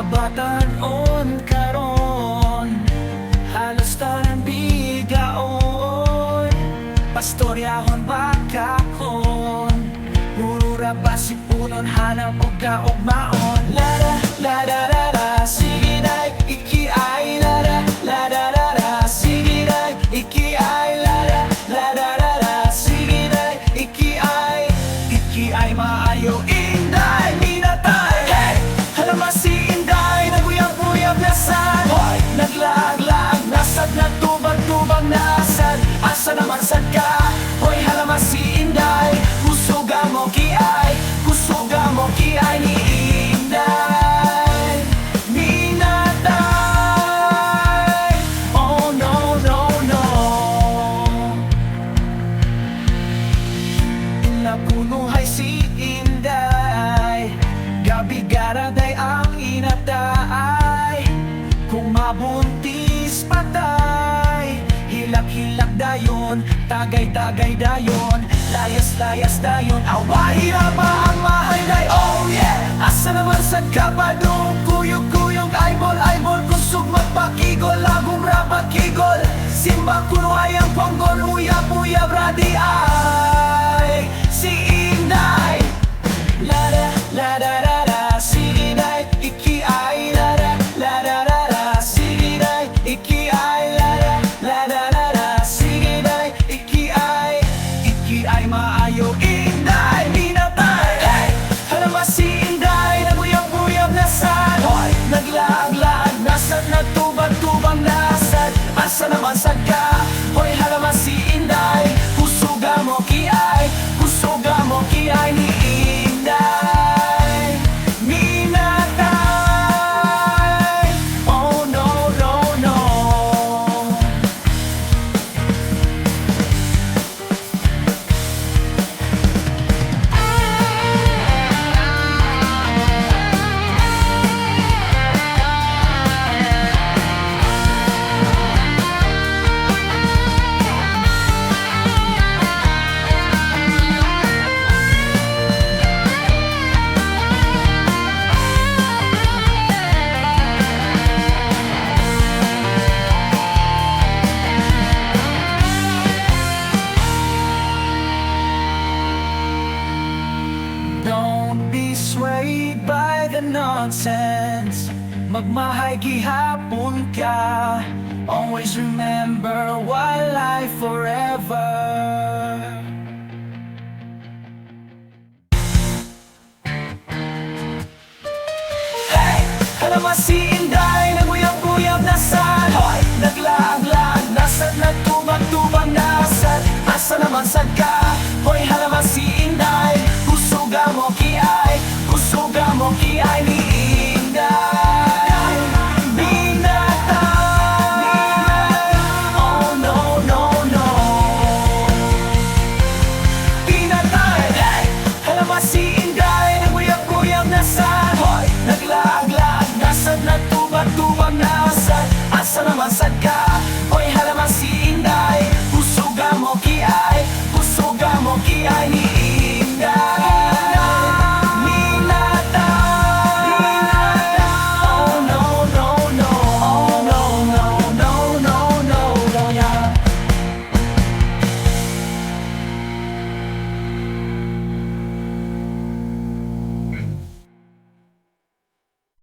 kabataon karon, halos tanang bigaon, pastoryahon bakakon, murura basipunon hanang og kaugmaon. Lada, lada, lada, sige na iki ay lada, lada, lada, sige na iki ay lada, lada, lada, sige na iki ay maayo. Inday, minatay, hey! Halama si Inday, naguyab-uyab na sad, naglaag-laag nasad, nagtubag-tubag nasad. Asa naman sad ka? Hoy, halama si Inday, kusuga mo kiay, kusuga mo kiay ni Inday, minatay. Oh no, no, no. Napunuhay si Inday, gabi garaday ang inatay. Kung mabuntis patay, hilak-hilak dayon, tagay-tagay dayon, layas-layas dayon, awahin pa ang mahalday. Oh yeah! Asa naman sa kapadong, kuyog-kuyog, aybol-aybol, kusog magpakigol, lagong rapakigol, simba kuno ay ang ponggol, uyab-uyab radi ay si Inday. Lada, lada, lada, si Inday, iki ay lada, lada, lada, si Inday, iki ay lada, lada, lada, si Inday, iki ay maayo. Inday, minatay, hey! Halama si Inday, naguyab-uyab na sad, naglaag-laag nasad, nagtubag-tubag nasad. Asa naman sad ka? Hoy, halama si Inday, kusuga mo kiay, kusuga mo kiay ni Inday, minatay. Oh no, no, no. Don't be swayed by the nonsense, magmahay gihapon ka. Always remember wildlife forever. Hey! Halama si Inday, naguyab-uyab na sad, naglaag-laag nasad, nagtubag-tubag nasad. Asa naman sad ka?